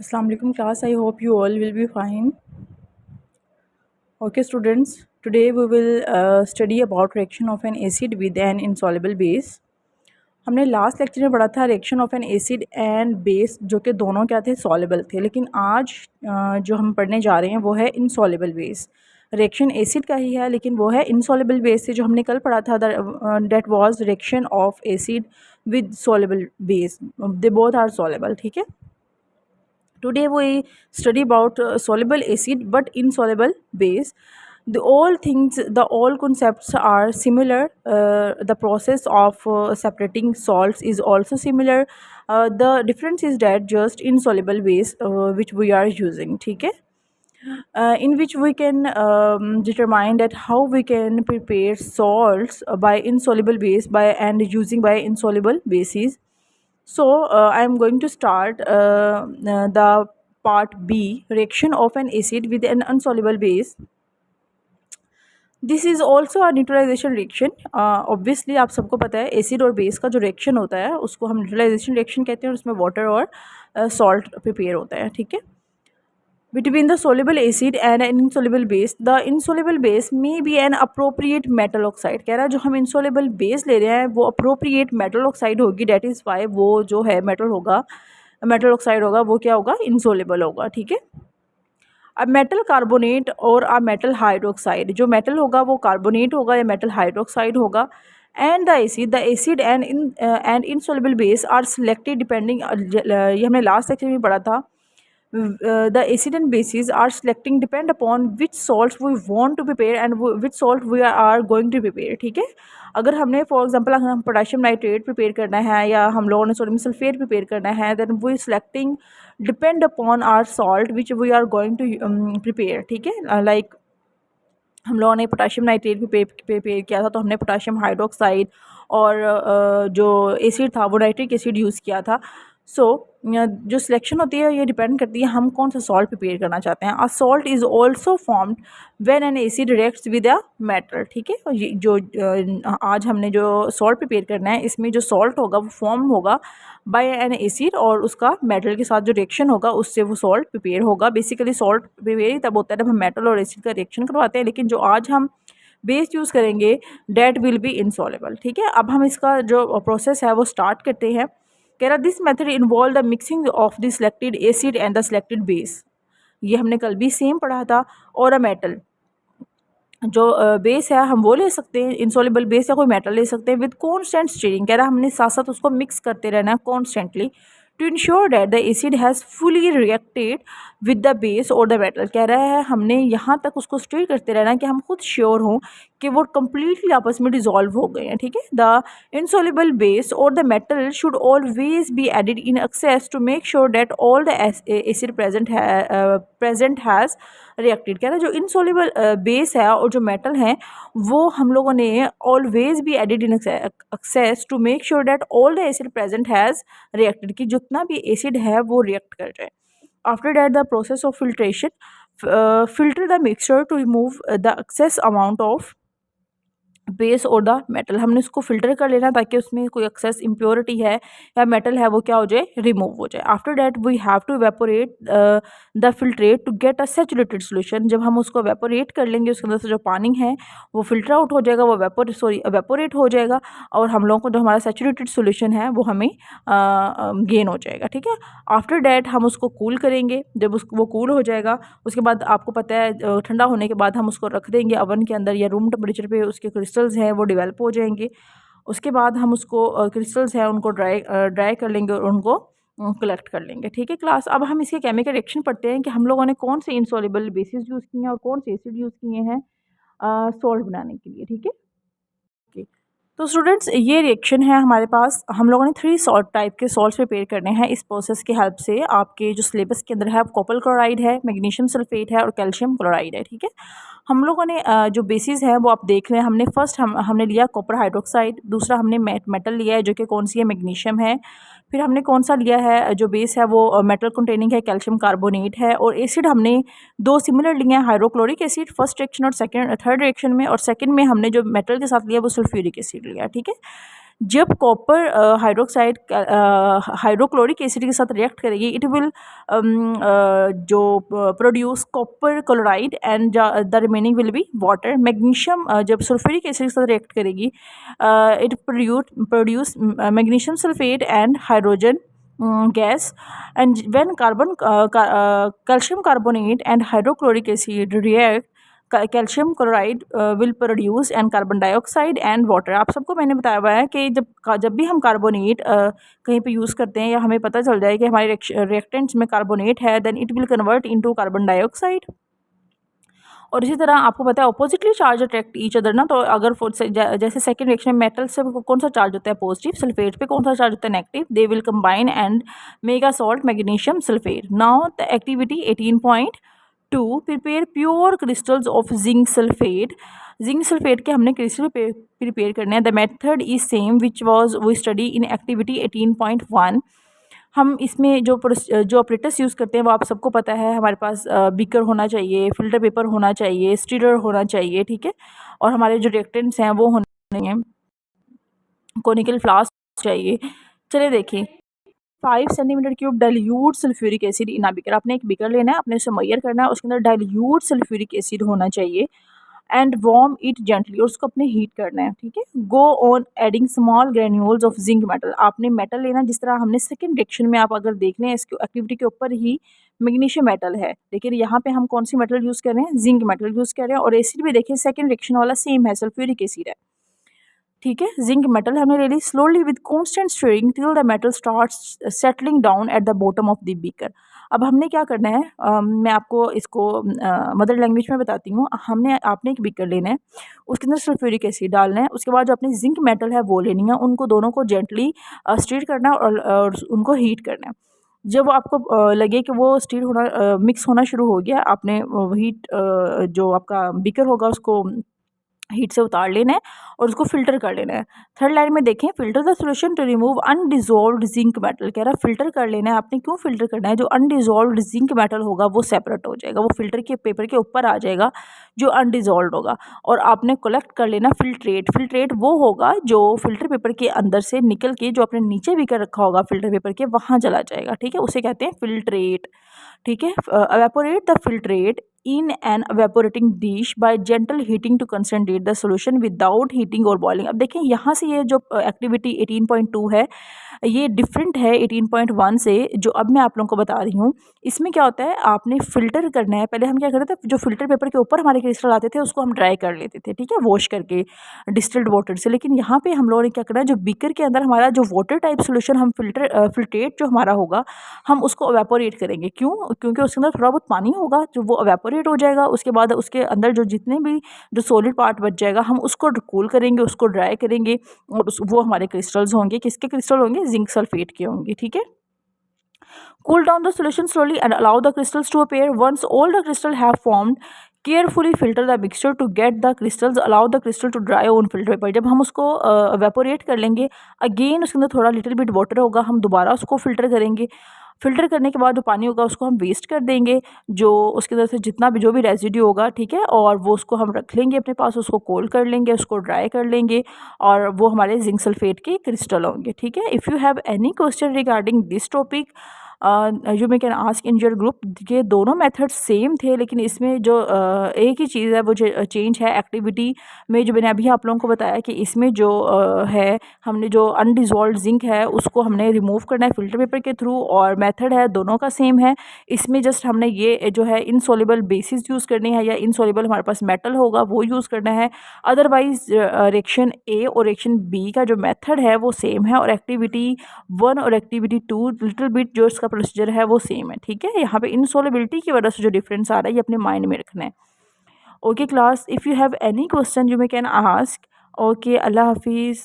Assalamu alaikum class. I hope you all will be fine. Okay students, today we will study about reaction of an acid with an insoluble base. हमने last lecture में पढ़ा था reaction of N acid and base, जो कि दोनों क्या थे, soluble थे। लेकिन आज जो हम पढ़ने जा रहे हैं वो है इनसॉल्युबल बेस। रिएक्शन एसिड का ही है लेकिन वो है इनसॉल्युबल बेस से, जो हमने कल पढ़ा था that was reaction of acid with soluble base, they both are soluble. ठीक है, today we study about soluble acid but insoluble base. All concepts are similar. The process of separating salts is also similar. The difference is that just insoluble base which we are using. ठीक है, in which we can determine that how we can prepare salts by insoluble base and using by insoluble bases. So I am going to start the part B, reaction of an acid with an insoluble base. This is also a neutralisation reaction. Obviously आप सबको पता है acid और base का जो reaction होता है उसको हम न्यूट्रलाइजेशन रिएक्शन कहते हैं, और उसमें वाटर और सॉल्ट प्रिपेयर होता है। ठीक है, between the soluble acid and an insoluble base, the insoluble base may be an appropriate metal oxide। कह रहा है जो हम insoluble base ले रहे हैं वो appropriate metal oxide होगी, that is why वो जो है metal होगा, metal oxide होगा, वो क्या होगा, insoluble होगा। ठीक है, अब मेटल कार्बोनेट और अ मेटल हाइड्रोक्साइड, जो मेटल होगा वो कार्बोनेट होगा या मेटल हाइड्रोक्साइड होगा। And the acid and insoluble base are selected depending, ये हमने लास्ट लेक्चर में पढ़ा था। The acid and bases are selecting depend upon which salts we want to prepare and which salt we are going to prepare। ठीक है, अगर हमने for example अगर हम पोटेशियम नाइट्रेट प्रिपेयर करना है या हम लोगों ने सोडियम सल्फेट प्रिपेयर करना है, then we selecting depend upon our salt which we are going to prepare. ठीक है, लाइक हम लोगों ने पोटेशियम नाइट्रेट प्रिपेयर किया था तो हमने पोटेशियम हाइड्रोक्साइड और जो एसिड था वो नाइट्रिक एसिड यूज़ किया था। सो जो सिलेक्शन होती है ये डिपेंड करती है हम कौन सा सॉल्ट प्रिपेयर करना चाहते हैं। A salt is also formed when an acid reacts with a metal. ठीक है, और ये जो आज हमने जो सॉल्ट प्रिपेयर करना है इसमें जो सॉल्ट होगा वो फॉर्म होगा बाय एन एसिड, और उसका मेटल के साथ जो रिएक्शन होगा उससे वो सॉल्ट प्रिपेयर होगा। बेसिकली सॉल्ट प्रिपेयर ही तब होता है जब हम मेटल और एसिड का रिएक्शन करवाते हैं, लेकिन जो आज हम बेस यूज़ करेंगे डैट विल बी इनसॉल्युबल। ठीक है, अब हम इसका जो प्रोसेस है वो स्टार्ट करते हैं। कह रहा this method involve the mixing of the selected acid and the selected base, ये हमने कल भी सेम पढ़ा था। और अ मेटल, जो बेस है हम वो ले सकते हैं, इनसॉल्युबल बेस या कोई मेटल ले सकते हैं विद कॉन्स्टेंट स्टीरिंग। कह रहा हमने साथ साथ उसको मिक्स करते रहना है constantly to ensure that the acid has fully reacted with the base और द मेटल। कह रहा है हमने यहाँ तक उसको स्टीर करते रहना है कि हम खुद श्योर हों कि वो कम्प्लीटली आपस में डिज़ोल्व हो गए हैं। ठीक है, द इनसॉल्युबल बेस और the metal should always be added in excess to make sure that all the acid present has reacted. कह रहा है जो इनसॉल्युबल बेस है और जो मेटल हैं वो हम लोगों ने always be added in excess to make sure that all the acid present has reacted, कि जितना भी एसिड है वो रिएक्ट कर जाए। After that the process of filtration, filter the mixture to remove the excess amount of base और the metal. हमने उसको फिल्टर कर लेना ताकि उसमें कोई एक्सेस इम्प्योरिटी है या मेटल है वो क्या हो जाए, रिमूव हो जाए। After that we have to evaporate the filtrate to get a saturated solution. जब हम उसको इवेपोरेट कर लेंगे उसके अंदर से जो पानी है वो फिल्टर आउट हो जाएगा, वो इवेपोरेट हो जाएगा, और हम लोगों को जो हमारा सैचुरेटेड सोल्यूशन है वो हमें गेन हो जाएगा। ठीक है, आफ्टर दैट हम उसको कूल करेंगे। जब वो कूल हो जाएगा उसके बाद आपको पता है ठंडा होने के बाद हम उसको रख देंगे ओवन के अंदर या रूम टेम्परेचर पे, उसके क्रिस्टल्स हैं वो डेवलप हो जाएंगे। उसके बाद हम उसको क्रिस्टल्स हैं उनको ड्राई कर लेंगे और उनको कलेक्ट कर लेंगे। ठीक है क्लास, अब हम इसके केमिकल रिएक्शन पढ़ते हैं कि हम लोगों ने कौन से इनसॉल्युबल बेसिस यूज़ किए हैं और कौन से एसिड यूज़ किए हैं सॉल्ट बनाने के लिए। ठीक है, ओके, तो स्टूडेंट्स ये रिएक्शन है हमारे पास। हम लोगों ने 3 सॉल्ट टाइप के सॉल्ट्स प्रिपेयर करने हैं इस प्रोसेस की हेल्प से। आपके जो सिलेबस के अंदर है कॉपर क्लोराइड है, मैग्नीशियम सल्फेट है और कैल्शियम क्लोराइड है। ठीक है, हम लोगों ने जो बेसिस है वो आप देख रहे हैं। हमने फर्स्ट हमने लिया कॉपर हाइड्रोक्साइड, दूसरा हमने मेटल लिया है जो कि कौन सी है, मैग्नीशियम है। फिर हमने कौन सा लिया है जो बेस है वो मेटल कंटेनिंग है, कैल्शियम कार्बोनेट है। और एसिड हमने 2 सिमिलर लिए हैं, हाइड्रोक्लोरिक एसिड फर्स्ट रिएक्शन और थर्ड रिएक्शन में, और सेकंड में हमने जो मेटल के साथ लिया वो सल्फ्यूरिक एसिड लिया। ठीक है, जब कॉपर हाइड्रोक्साइड हाइड्रोक्लोरिक एसिड के साथ रिएक्ट करेगी, इट विल जो produce copper chloride and the remaining will be water. Magnesium जब सल्फ्यूरिक एसिड के साथ रिएक्ट करेगी, it produce magnesium sulphate and hydrogen gas. And when calcium carbonate and hydrochloric acid react, calcium chloride will produce and carbon dioxide and water. आप सबको मैंने बताया हुआ है कि जब भी हम कार्बोनेट कहीं पे यूज़ करते हैं या हमें पता चल जाए कि हमारे रिएक्टेंट्स में कार्बोनेट है, then it will convert into carbon dioxide. और इसी तरह आपको पता है oppositely charge attract each other ना, तो अगर जैसे सेकंड रिएक्शन में मेटल से कौन सा चार्ज होता है पॉजिटिव, सल्फेट पे कौन सा चार्ज होता है negative, they will combine and make a salt magnesium sulphate. Now the activity 18.2 prepare pure crystals of zinc sulphate. Zinc sulphate के हमने क्रिस्टल प्रिपेयर करने हैं। The method is same which was we study in activity 18.1। हम इसमें जो operators use करते हैं वो आप सबको पता है। हमारे पास बीकर होना चाहिए, फिल्टर पेपर होना चाहिए, स्टीरर होना चाहिए, ठीक है। और हमारे जो रिएक्टेंट्स हैं वो होने चाहिए, कोनिकल फ्लास्क चाहिए। चलिए देखिए, 5 centimetre cube dilute sulphuric acid in a beaker. आपने एक बीकर लेना है, अपने उसे मेजर करना है, उसके अंदर डाइल्यूट सल्फ्यूरिक एसिड होना चाहिए एंड वार्म इट जेंटली, और उसको अपने हीट करना है, ठीक है। Go on adding small granules of zinc metal. आपने मेटल लेना, जिस तरह हमने सेकंड रिएक्शन में आप अगर देख लें इसकी एक्टिविटी के ऊपर ही मैग्नीशियम मेटल है, लेकिन यहाँ पे हम कौन सी मेटल यूज़ कर रहे हैं, जिंक मेटल यूज़ कर रहे हैं। और एसिड भी देखिए सेकंड रिएक्शन वाला सेम है, सल्फ्यूरिक एसिड है, ठीक है। जिंक मेटल हमने ले ली। Slowly with constant stirring till the metal starts settling down at the bottom of the beaker. अब हमने क्या करना है, मैं आपको इसको मदर लैंग्वेज में बताती हूँ। आपने एक बीकर लेना है, उसके अंदर सल्फ्यूरिक एसिड डालना है, उसके बाद जो अपनी जिंक मेटल है वो लेनी है, उनको दोनों को जेंटली स्टीर करना है और उनको हीट करना है। जब आपको लगे कि वो स्टीर होना मिक्स होना शुरू हो गया, आपने हीट जो आपका बीकर होगा उसको हीट से उतार लेना है और उसको फिल्टर कर लेना है। थर्ड लाइन में देखें, filter the solution to remove undissolved zinc metal. कह रहा है फिल्टर कर लेना है। आपने क्यों फिल्टर करना है, जो अनडिजॉल्व्ड जिंक मेटल होगा वो सेपरेट हो जाएगा, वो फिल्टर के पेपर के ऊपर आ जाएगा जो अनडिजॉल्व्ड होगा। और आपने कलेक्ट कर लेना फिल्ट्रेट। फिल्ट्रेट वो होगा जो फिल्टर पेपर के अंदर से निकल के जो आपने नीचे भी कर रखा होगा फिल्टर पेपर के, वहाँ चला जाएगा, ठीक है, उसे कहते हैं फिल्ट्रेट, ठीक है। Evaporate the filtrate in an evaporating dish by gentle heating to concentrate the solution without heating or boiling। अब देखें यहाँ से ये जो एक्टिविटी 18.2 है ये डिफरेंट है 18.1 से, जो अब मैं आप लोगों को बता रही हूँ। इसमें क्या होता है, आपने फ़िल्टर करना है। पहले हम क्या करते थे, जो फ़िल्टर पेपर के ऊपर हमारे क्रिस्टल आते थे उसको हम ड्राई कर लेते थे, ठीक है, वॉश करके डिस्टिल्ड वाटर से। लेकिन यहाँ पे हम लोगों ने क्या करना है, जो बीकर के अंदर हमारा जो वाटर टाइप सोल्यूशन हम फिल्ट्रेट जो हमारा होगा, हम उसको एवेपोरेट करेंगे। क्यों? क्योंकि उसके अंदर थोड़ा बहुत पानी होगा जो वो एवेपोरेट हो जाएगा। उसके बाद उसके अंदर जो जितने भी जो सॉलिड पार्ट बच जाएगा हम उसको कूल करेंगे, उसको ड्राई करेंगे और वो हमारे क्रिस्टल्स होंगे। किसके क्रिस्टल होंगे? जिंक सल्फेट के होंगे, ठीक है। Cool down the solution slowly and allow the crystals to appear. Once all the crystals have formed, carefully filter the mixture to get the crystals. Allow the crystal to dry on filter paper. जब हम उसको evaporate कर लेंगे, again उसके अंदर थोड़ा little bit water होगा, हम दोबारा उसको फिल्टर करेंगे। फिल्टर करने के बाद जो पानी होगा उसको हम वेस्ट कर देंगे, जो उसके अंदर से जितना भी जो भी रेजिड्यू होगा, ठीक है, और वो उसको हम रख लेंगे अपने पास, उसको कोल्ड कर लेंगे, उसको ड्राई कर लेंगे और वो हमारे जिंक सल्फेट के क्रिस्टल होंगे, ठीक है। If you have any question regarding this topic you may can ask in your group. ये दोनों मेथड्स सेम थे, लेकिन इसमें जो एक ही चीज़ है वो जो चेंज है एक्टिविटी में, जो मैंने अभी आप लोगों को बताया कि इसमें जो है हमने जो अनडिजॉल्व्ड जिंक है उसको हमने रिमूव करना है फिल्टर पेपर के थ्रू, और मेथड है दोनों का सेम है। इसमें जस्ट हमने ये जो है इनसॉल्युबल बेसिस यूज़ करनी है, या इनसॉल्युबल हमारे पास मेटल होगा वो यूज़ करना है। अदरवाइज रिएक्शन ए और रिएक्शन बी का जो मेथड है वो सेम है, और एक्टिविटी 1 और एक्टिविटी 2 लिटिल बिट जो इसका प्रोसीजर है वो सेम है, ठीक है। यहाँ पे इनसॉल्युबिलिटी की वजह से जो डिफरेंस आ रहा है ये अपने माइंड में रखना है। Okay class, if you have any question you may can ask. Okay, Allah हाफिज़।